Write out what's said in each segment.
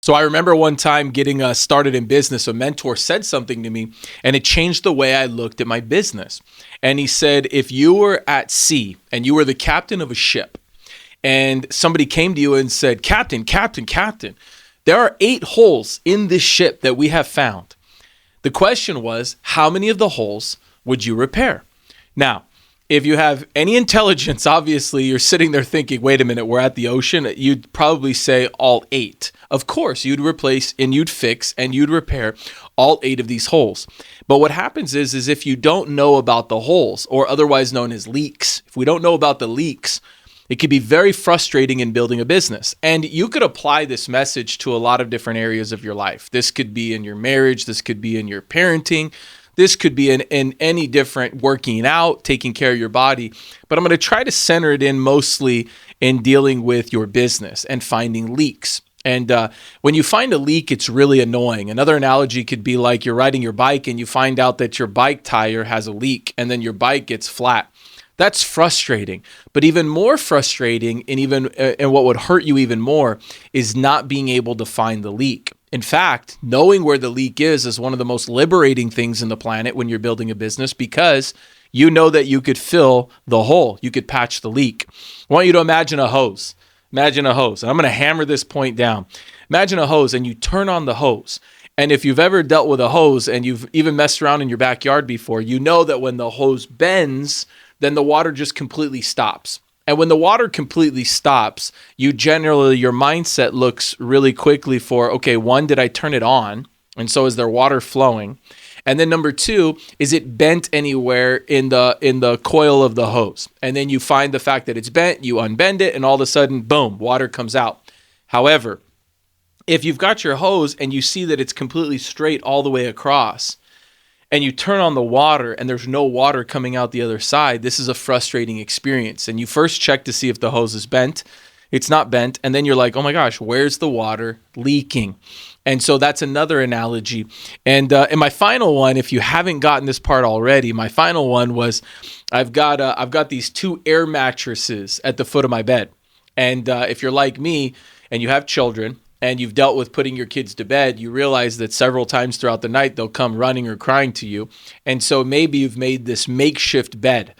So I remember one time getting started in business, a mentor said something to me and it changed the way I looked at my business. And he said, if you were at sea and you were the captain of a ship and somebody came to you and said, Captain, Captain, Captain, there are 8 holes in this ship that we have found. The question was, how many of the holes would you repair? Now, if you have any intelligence, obviously you're sitting there thinking, wait a minute, we're at the ocean. You'd probably say all 8. Of course, you'd replace and you'd fix and you'd repair all 8 of these holes. But what happens is if you don't know about the holes, or otherwise known as leaks, if we don't know about the leaks, it could be very frustrating in building a business. And you could apply this message to a lot of different areas of your life. This could be in your marriage. This could be in your parenting. This could be in any different working out, taking care of your body. But I'm going to try to center it in mostly in dealing with your business and finding leaks. And when you find a leak, it's really annoying. Another analogy could be like you're riding your bike and you find out that your bike tire has a leak and then your bike gets flat. That's frustrating. But even more frustrating and what would hurt you even more is not being able to find the leak. In fact, knowing where the leak is one of the most liberating things in the planet when you're building a business, because you know that you could fill the hole. You could patch the leak. I want you to imagine a hose. Imagine a hose. And I'm going to hammer this point down. Imagine a hose and you turn on the hose. And if you've ever dealt with a hose and you've even messed around in your backyard before, you know that when the hose bends, then the water just completely stops. And when the water completely stops, your mindset looks really quickly for, okay, 1, did I turn it on? And so is there water flowing? And then number 2, is it bent anywhere in the coil of the hose? And then you find the fact that it's bent, you unbend it, and all of a sudden, boom, water comes out. However, if you've got your hose and you see that it's completely straight all the way across, and you turn on the water and there's no water coming out the other side, this is a frustrating experience. And you first check to see if the hose is bent. It's not bent. And then you're like, oh my gosh, where's the water leaking? And so that's another analogy. And my final one, if you haven't gotten this part already, my final one was I've got these 2 air mattresses at the foot of my bed. And if you're like me and you have children, and you've dealt with putting your kids to bed, you realize that several times throughout the night, they'll come running or crying to you. And so maybe you've made this makeshift bed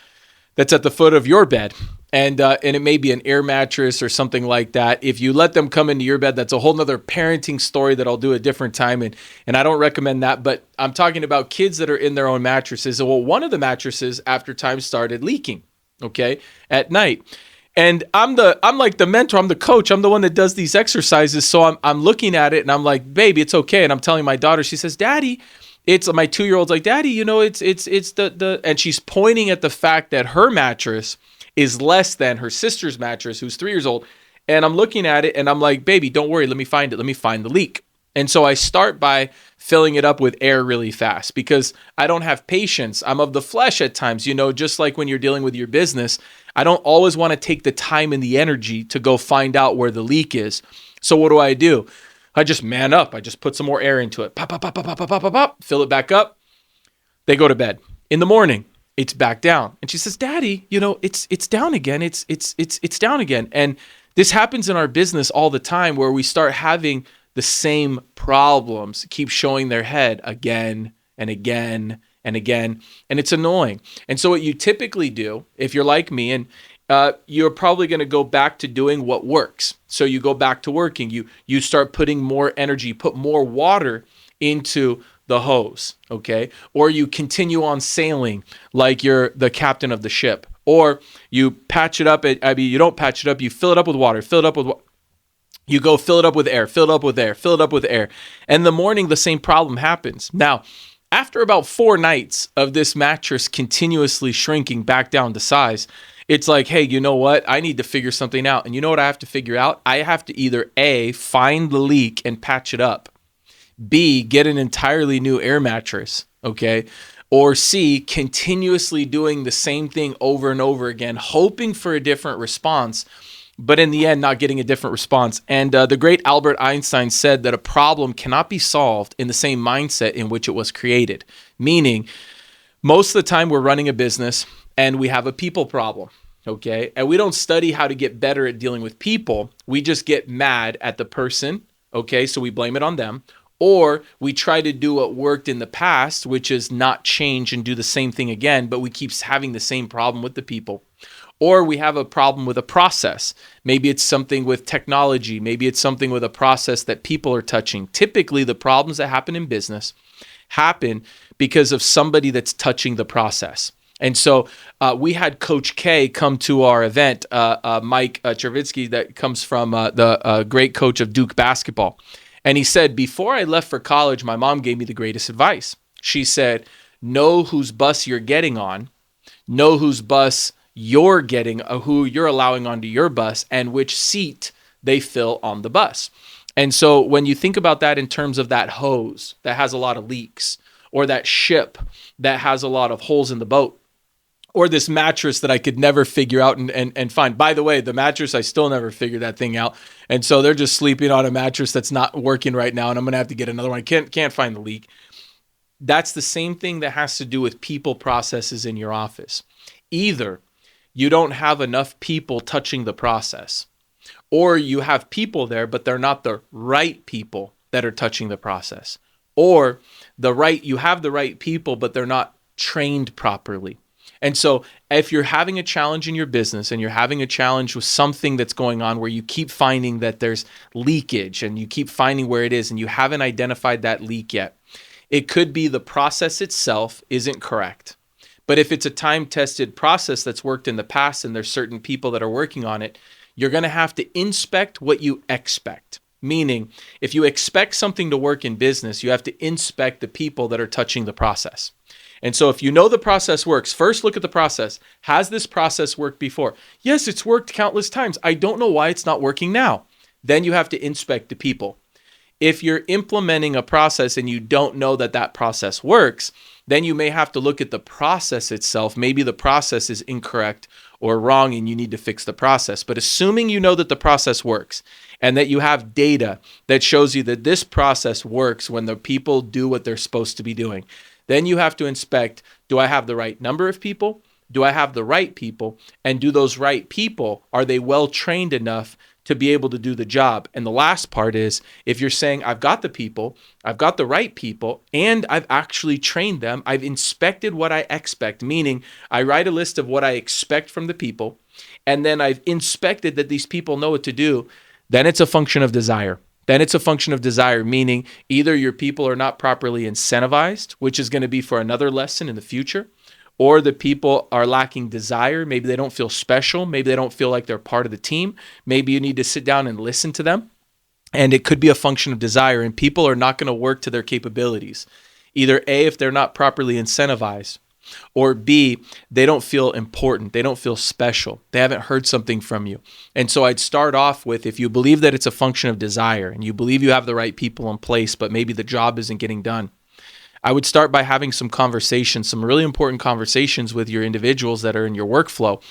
that's at the foot of your bed. And it may be an air mattress or something like that. If you let them come into your bed, that's a whole nother parenting story that I'll do a different time. And I don't recommend that, but I'm talking about kids that are in their own mattresses. Well, one of the mattresses after time started leaking, okay, at night. And I'm like the mentor, I'm the coach, I'm the one that does these exercises. So I'm looking at it and I'm like, baby, it's okay. And I'm telling my daughter, she says, Daddy, it's my 2-year-old's like, Daddy, it's the, and she's pointing at the fact that her mattress is less than her sister's mattress, who's 3 years old. And I'm looking at it and I'm like, baby, don't worry. Let me find it. Let me find the leak. And so I start by filling it up with air really fast because I don't have patience. I'm of the flesh at times, just like when you're dealing with your business. I don't always want to take the time and the energy to go find out where the leak is. So what do? I just man up. I just put some more air into it. Pop, pop, pop, pop, pop, pop, pop, pop. Fill it back up. They go to bed. In the morning, it's back down. And she says, Daddy, it's down again. It's down again. And this happens in our business all the time where we start having the same problems keep showing their head again and again and again, and it's annoying. And so what you typically do, if you're like me, and you're probably going to go back to doing what works. So you go back to working. You start putting more energy, put more water into the hose, okay? Or you continue on sailing like you're the captain of the ship. Or you patch it up. You don't patch it up. You fill it up with water. You go fill it up with air, fill it up with air, fill it up with air. And in the morning, the same problem happens. Now, after about 4 nights of this mattress continuously shrinking back down to size, it's like, hey, you know what? I need to figure something out. And you know what I have to figure out? I have to either A, find the leak and patch it up. B, get an entirely new air mattress, okay? Or C, continuously doing the same thing over and over again, hoping for a different response, but in the end, not getting a different response. And the great Albert Einstein said that a problem cannot be solved in the same mindset in which it was created. Meaning, most of the time we're running a business and we have a people problem, okay? And we don't study how to get better at dealing with people. We just get mad at the person, Okay, so we blame it on them. Or we try to do what worked in the past, which is not change and do the same thing again, but we keep having the same problem with the people. Or we have a problem with a process. Maybe it's something with technology. Maybe it's something with a process that people are touching. Typically, the problems that happen in business happen because of somebody that's touching the process. And so we had Coach K come to our event, Mike Chervitsky, that comes from the great coach of Duke basketball. And he said, before I left for college, my mom gave me the greatest advice. She said, know whose bus you're getting on, know whose bus you're getting, who you're allowing onto your bus, and which seat they fill on the bus. And so when you think about that in terms of that hose that has a lot of leaks, or that ship that has a lot of holes in the boat, or this mattress that I could never figure out and find. By the way, the mattress, I still never figured that thing out. And so they're just sleeping on a mattress that's not working right now, and I'm going to have to get another one. I can't find the leak. That's the same thing that has to do with people processes in your office. Either you don't have enough people touching the process, or you have people there, but they're not the right people that are touching the process. Or you have the right people, but they're not trained properly. And so if you're having a challenge in your business and you're having a challenge with something that's going on where you keep finding that there's leakage and you keep finding where it is and you haven't identified that leak yet, it could be the process itself isn't correct. But if it's a time-tested process that's worked in the past and there's certain people that are working on it, you're going to have to inspect what you expect. Meaning, if you expect something to work in business, you have to inspect the people that are touching the process. And so if you know the process works, first look at the process. Has this process worked before? Yes, it's worked countless times. I don't know why it's not working now. Then you have to inspect the people. If you're implementing a process and you don't know that that process works, then you may have to look at the process itself. Maybe the process is incorrect or wrong and you need to fix the process. But assuming you know that the process works and that you have data that shows you that this process works when the people do what they're supposed to be doing, then you have to inspect, do I have the right number of people? Do I have the right people? And do those right people, are they well trained enough to be able to do the job? And the last part is, if you're saying, I've got the people, I've got the right people, and I've actually trained them, I've inspected what I expect, meaning I write a list of what I expect from the people, and then I've inspected that these people know what to do, then it's a function of desire. Then it's a function of desire, meaning either your people are not properly incentivized, which is going to be for another lesson in the future, or the people are lacking desire. Maybe they don't feel special. Maybe they don't feel like they're part of the team. Maybe you need to sit down and listen to them. And it could be a function of desire, and people are not going to work to their capabilities. Either A, if they're not properly incentivized, or B, they don't feel important. They don't feel special. They haven't heard something from you. And so I'd start off with, if you believe that it's a function of desire and you believe you have the right people in place, but maybe the job isn't getting done, I would start by having some conversations, some really important conversations with your individuals that are in your workflow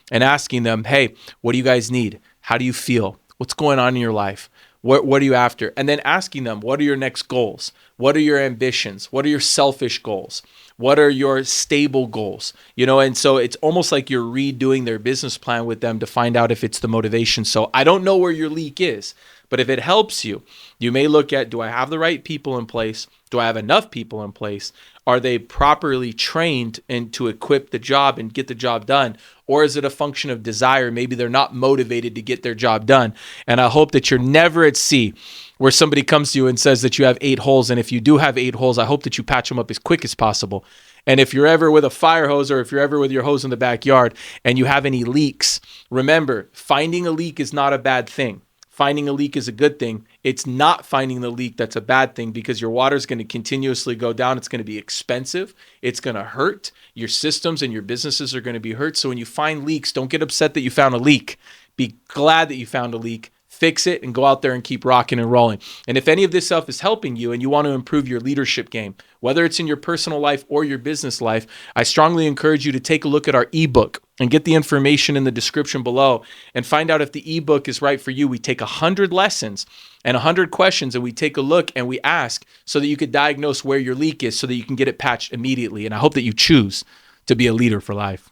and asking them, hey, what do you guys need? How do you feel? What's going on in your life? What are you after? And then asking them, what are your next goals? What are your ambitions? What are your selfish goals? What are your stable goals? And so it's almost like you're redoing their business plan with them to find out if it's the motivation. So I don't know where your leak is, but if it helps you, you may look at, do I have the right people in place? Do I have enough people in place? Are they properly trained and to equip the job and get the job done? Or is it a function of desire? Maybe they're not motivated to get their job done. And I hope that you're never at sea where somebody comes to you and says that you have 8 holes. And if you do have 8 holes, I hope that you patch them up as quick as possible. And if you're ever with a fire hose, or if you're ever with your hose in the backyard and you have any leaks, remember, finding a leak is not a bad thing. Finding a leak is a good thing. It's not finding the leak that's a bad thing, because your water is going to continuously go down. It's going to be expensive. It's going to hurt. Your systems and your businesses are going to be hurt. So when you find leaks, don't get upset that you found a leak. Be glad that you found a leak. Fix it and go out there and keep rocking and rolling. And if any of this stuff is helping you and you want to improve your leadership game, whether it's in your personal life or your business life, I strongly encourage you to take a look at our ebook and get the information in the description below and find out if the ebook is right for you. We take 100 lessons and 100 questions and we take a look and we ask so that you could diagnose where your leak is so that you can get it patched immediately. And I hope that you choose to be a leader for life.